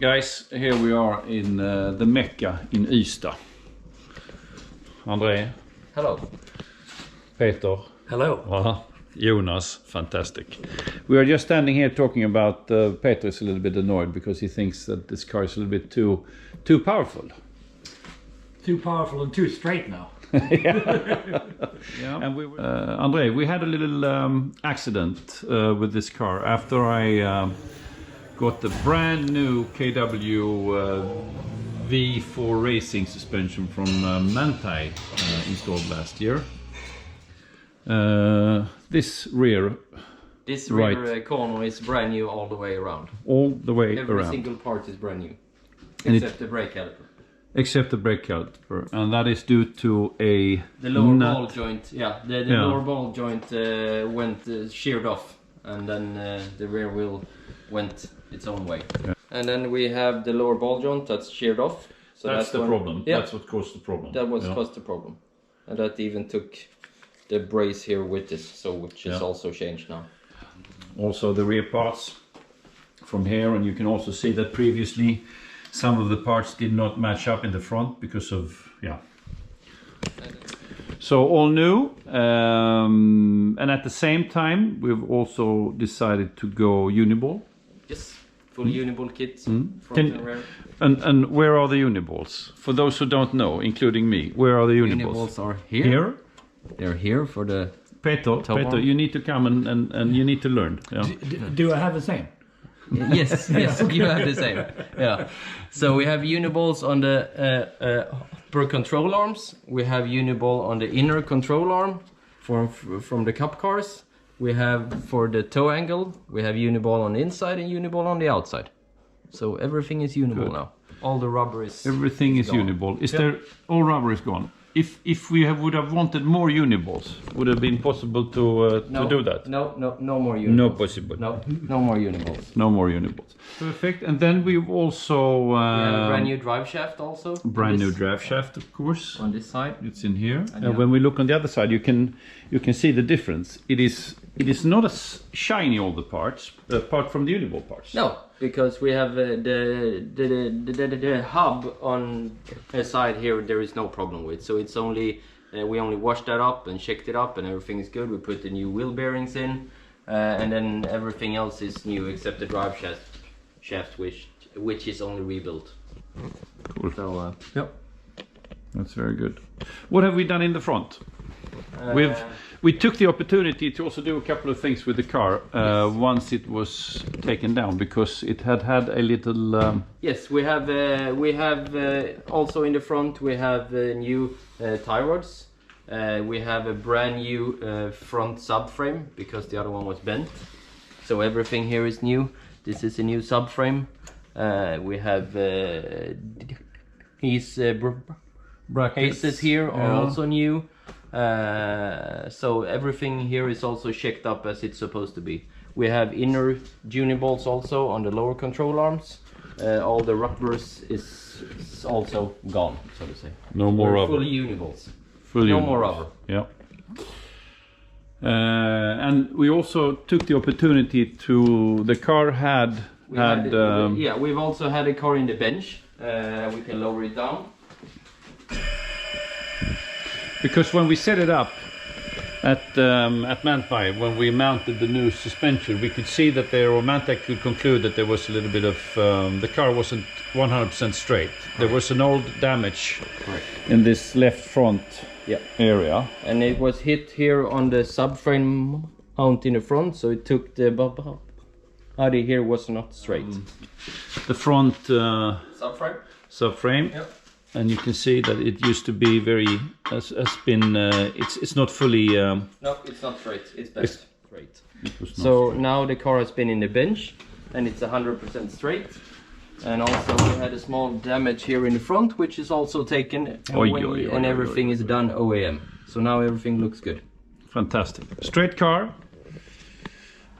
Guys, here we are in the Mecca in Ystad. André. Hello. Peter. Hello. Jonas, fantastic. We are just standing here talking about Peter is a little bit annoyed because he thinks that this car is a little bit too powerful. Too powerful and too straight now. Yeah. And André, we had a little accident with this car after I got the brand new KW V4 Racing suspension from Manthey installed last year. This rear corner is brand new all the way around. All the way around. Every single part is brand new, except the brake caliper. Except the brake caliper, and that is due to the lower ball joint. Yeah, the lower ball joint went sheared off, and then the rear wheel went its own way. Yeah. And then we have the lower ball joint that's sheared off. So that's the problem. Yeah. That's what caused the problem. That was caused the problem, and that even took the brace here with this, so which is also changed now. Also the rear parts from here, and you can also see that previously some of the parts did not match up in the front because of so all new, and at the same time we've also decided to go uniball. Yes, full uniball kit, front and rear. And where are the uniballs? For those who don't know, including me, where are the uniballs? Uniballs are here. Here? They're here for the Peter, you need to come and you need to learn. Yeah. Do I have the same? Yes, you have the same. Yeah. So we have uniballs on the per control arms. We have uniball on the inner control arm from the cup cars. We have for the toe angle. We have uniball on the inside and uniball on the outside. So everything is uniball now. All the rubber is. Everything is gone. uniball. Is there all rubber is gone? If we would have wanted more uniballs, would it have been possible to do that? No more uniballs. No possible. No more uniballs. No more uniballs. Perfect. And then we've also we have a brand new drive shaft also. Brand new drive shaft, of course. On this side, it's in here. And when we look on the other side, you can see the difference. It is not as shiny, all the parts, apart from the uniball parts. No, because we have the hub on the side here. There is no problem with. So it's only we only washed that up and checked it up, and everything is good. We put the new wheel bearings in, and then everything else is new except the drive shaft, which is only rebuilt. Cool. So that's very good. What have we done in the front? We took the opportunity to also do a couple of things with the car once it was taken down, because it had a little. Yes, we have also in the front we have new tie rods. We have a brand new front subframe because the other one was bent. So everything here is new. This is a new subframe. We have his brackets here are also new. So everything here is also checked up as it's supposed to be. We have inner uniballs also on the lower control arms. All the rubbers is also gone, so to say. No more rubber. Full uniballs. No more rubber. Yeah. And we also took the opportunity to the car we've also had a car in the bench. We can lower it down. Because when we set it up at Manthey, when we mounted the new suspension, we could see that Manthey could conclude that there was a little bit of the car wasn't 100% straight. There was an old damage in this left front area, and it was hit here on the subframe mount in the front, so it took the body here was not straight. The front subframe. Yep. And you can see that it used to be it's not fully. No, it's not straight. It's best straight. So now the car has been in the bench, and it's 100% straight. And also we had a small damage here in the front, which is also taken away, and everything is done OEM. So now everything looks good. Fantastic. Straight car.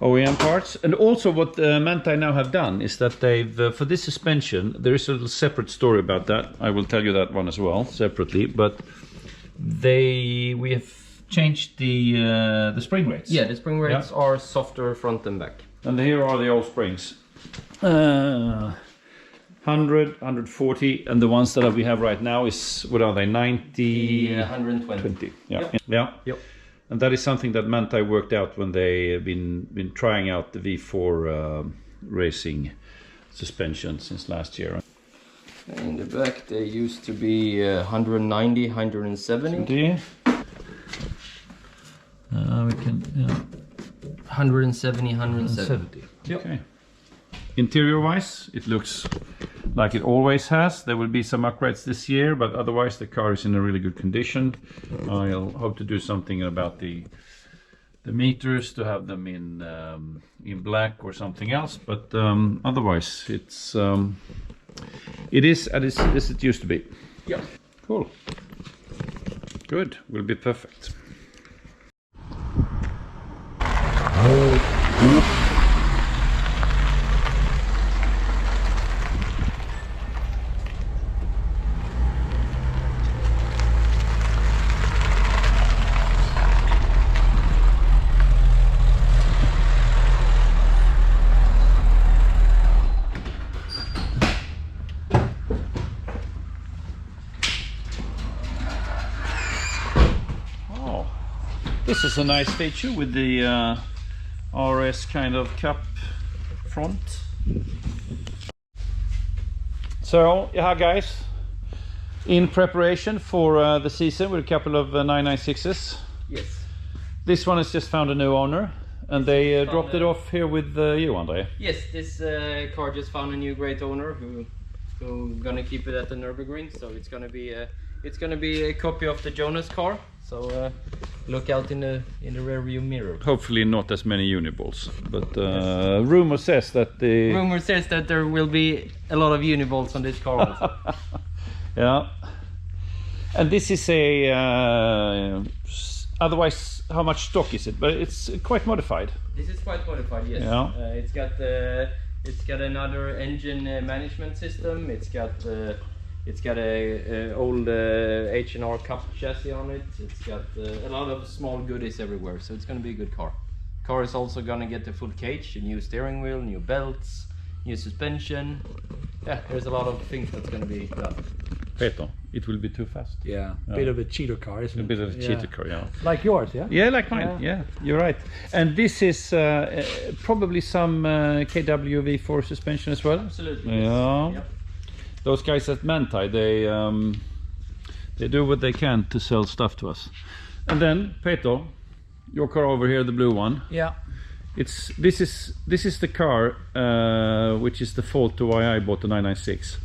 OEM parts. And also what Manthey now have done is that they've for this suspension, there is a little separate story about that. I will tell you that one as well separately, but we have changed the spring rates. Yeah, the spring rates are softer front and back. And here are the old springs. 100, 140, and the ones that we have right now is, what are they, 90? 120. Yeah. Yep. Yeah. Yep. And that is something that Manthey worked out when they have been trying out the V4 Racing suspension since last year. In the back they used to be 190, 170. We can, yeah. 170, 170. Yep. Okay. Interior wise, it looks like it always has. There will be some upgrades this year, but otherwise the car is in a really good condition. I'll hope to do something about the meters, to have them in black or something else, but otherwise it is as it used to be. Yeah. Cool. Good. Will be perfect. This is a nice feature with the RS kind of cup front. So yeah, guys, in preparation for the season with a couple of 996s. Yes. This one has just found a new owner, and they dropped it off here with you, André. Yes, this car just found a new great owner who gonna keep it at the Nürburgring. So it's gonna be a copy of the Jonas car. So look out in the rear view mirror. Hopefully not as many uniballs, but rumor says that there will be a lot of uniballs on this car also. Yeah. And this is a otherwise, how much stock is it? But it's quite modified. This is quite modified, yes. Yeah. It's got another engine management system. It's got a old H&R Cup chassis on it. It's got a lot of small goodies everywhere, so it's going to be a good car. Car is also going to get the full cage, a new steering wheel, new belts, new suspension. Yeah, there's a lot of things that's going to be done. Peter, it will be too fast. Yeah, bit of a cheater car, isn't it? A bit of a cheater car, yeah. Like yours, yeah? Yeah, like mine, yeah, you're right. And this is probably some KW V4 suspension as well? Absolutely. Yeah. Yes. Yep. Those guys at Manthey, they do what they can to sell stuff to us. And then, Peter, your car over here, the blue one. Yeah. This is the car which is the fault to why I bought the 996.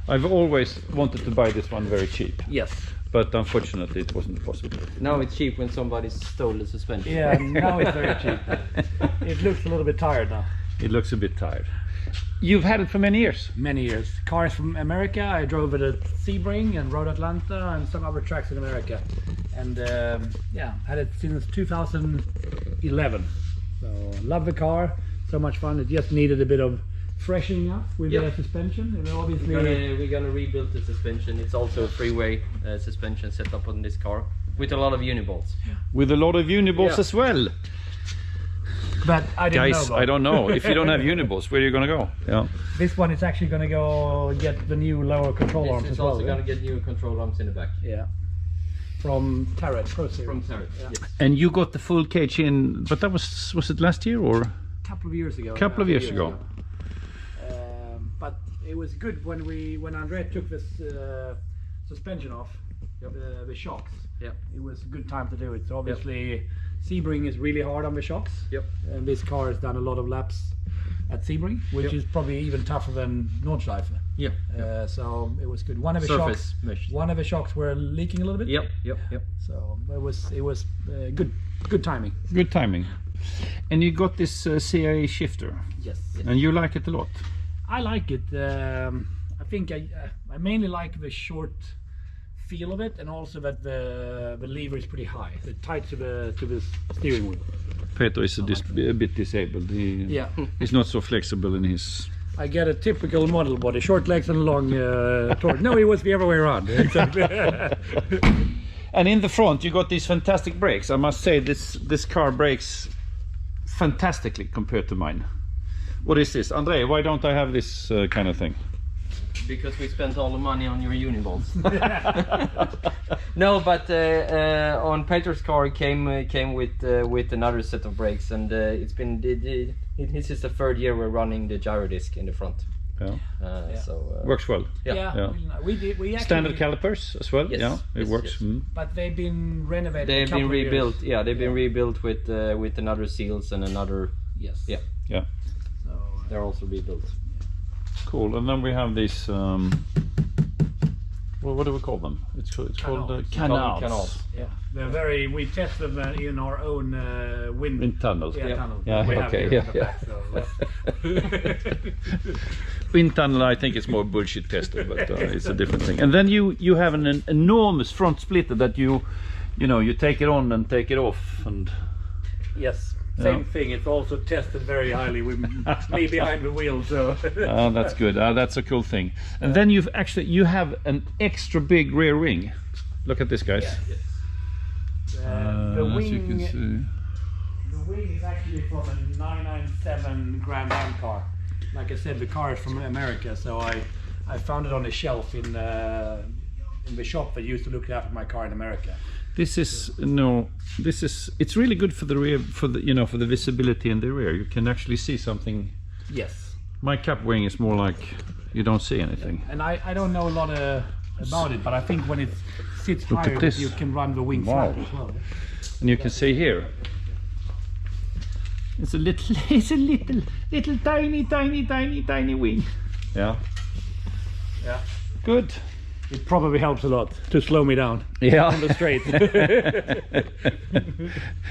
I've always wanted to buy this one very cheap. Yes. But unfortunately it wasn't possible. Now it's cheap when somebody stole the suspension. Yeah, now it's very cheap. It looks a little bit tired now. It looks a bit tired. You've had it for many years? Many years. Cars from America. I drove it at Sebring and Road Atlanta and some other tracks in America. And yeah, had it since 2011. So love the car, so much fun. It just needed a bit of freshening up with the suspension. And obviously we're gonna rebuild the suspension. It's also a freeway suspension set up on this car with a lot of unibolts. With a lot of unibolts as well. But I didn't know Guys, about I don't know. If you don't have unibolts, where are you gonna go? Yeah. this one is actually going to go get the new lower control arms It's as well. also gonna get new control arms in the back. Yeah. From Tarot Pro Series. From Sarah. Yeah. Yes. And you got the full cage in, but that was it last year or? Couple of years ago. Couple of years ago. But it was good when André took this suspension off, the shocks. Yep. It was a good time to do it. So obviously Sebring is really hard on the shocks. Yep. And this car has done a lot of laps at Sebring, which is probably even tougher than Nordschleife. Yeah. So it was good. One of the Surface mesh. One of the shocks were leaking a little bit. Yep. So it was good timing. Good timing. And you got this CIA shifter. Yes. And you like it a lot. I like it. I think I mainly like the short feel of it, and also that the lever is pretty high. It's tight to the steering wheel. Peter is a bit disabled. He's not so flexible in his. I get a typical model body, short legs and long torque. No, it was the other way around. And in the front, you got these fantastic brakes. I must say, this car brakes fantastically compared to mine. What is this, André? Why don't I have this kind of thing? because we spent all the money on your uniballs. No, but on Peter's car came with another set of brakes, and it's been this is the third year we're running the gyro disc in the front. Yeah. So works well. Yeah. We actually, Standard calipers as well. Yes. Yeah, it Yes, works. yes. Mm. but they've been renovated. they've a couple been of years. rebuilt. Yeah, they've been rebuilt with another seals and another. Yes. Yeah, Yeah, So, they're also rebuilt. cool. And then we have these. Well, what do we call them? It's called canals. Canals. yeah, they're very. We test them in our own wind tunnels. Yeah, Yeah. tunnel. Yeah, We have okay, here yeah, on the back, so, Wind tunnel, I think it's more bullshit tested, but it's a different thing. And then you have an enormous front splitter that you take it on and take it off, and yes. Same Yeah. thing. It's also tested very highly with me behind the wheel. So that's good. That's a cool thing. And then you have an extra big rear wing. Look at this, guys. the As wing. you can see. The wing is actually from a 997 Grand Am car. Like I said, the car is from America, so I found it on a shelf in the shop that used to look after my car in America. It's really good for the rear, for the visibility in the rear. You can actually see something. Yes. My cap wing is more like you don't see anything. And I don't know a lot about it, but I think when it sits Look at higher, this. you can run the wing Wow. flat as well. And you can see here. It's a little tiny wing. Yeah. Yeah. Good. It probably helps a lot to slow me down Yeah. on the straight.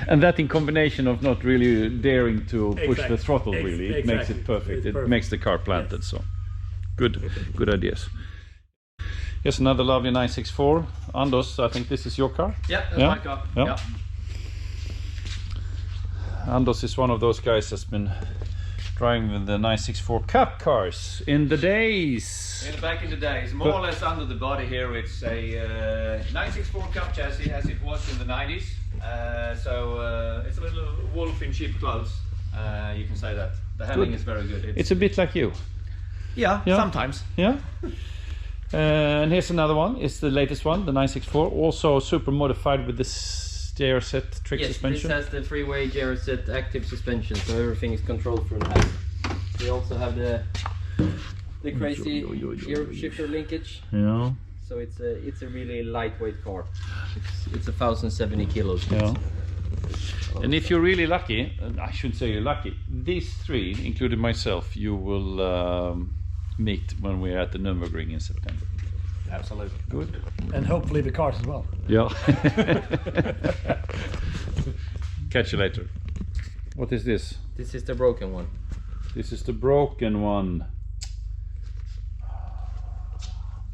And that in combination of not really daring to push Exactly. the throttle really, it makes it perfect. It's It perfect. makes the car planted, so good ideas. Here's another lovely 964. Anders, I think this is your car? Yeah, that's Yeah? my car. Yeah. Anders is one of those guys that's been driving with the 964 Cup cars in the days. Back in the days, more or less under the body here, it's a 964 Cup chassis as it was in the 90s. So it's a little wolf in sheep clothes. You can say that. The handling is very good. It's a bit like you. Yeah, Yeah. sometimes. Yeah. And here's another one. It's the latest one, the 964, also super modified with the stair set trick Yes, suspension. this has the freeway gyro set active suspension, so everything is controlled from that. We also have the crazy gear shifter linkage. Yeah. So it's a really lightweight car. It's 1,070 kilos. Yeah. And if you're really lucky, and I shouldn't say you're lucky, these three, including myself, you will meet when we're at the Nürburgring in September. Absolutely. Good. And hopefully the cars as well. Yeah. Catch you later. What is this? This is the broken one. This is the broken one.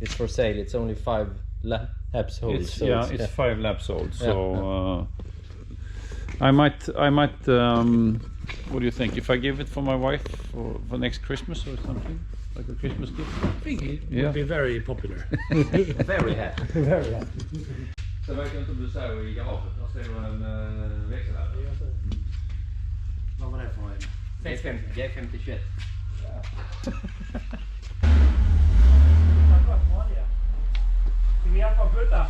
It's for sale. It's only 5 laps old. It's, so yeah, it's 5 laps old. Yeah, So I might. What do you think? If I give it for my wife for next Christmas or something, like a Christmas gift? I think it Yeah. would be very popular. Very happy. Very happy. Så verkar inte du säga i garaget. Där ser du en växel här. Vad var det för en? G50 Ska vi hjälpa att putta?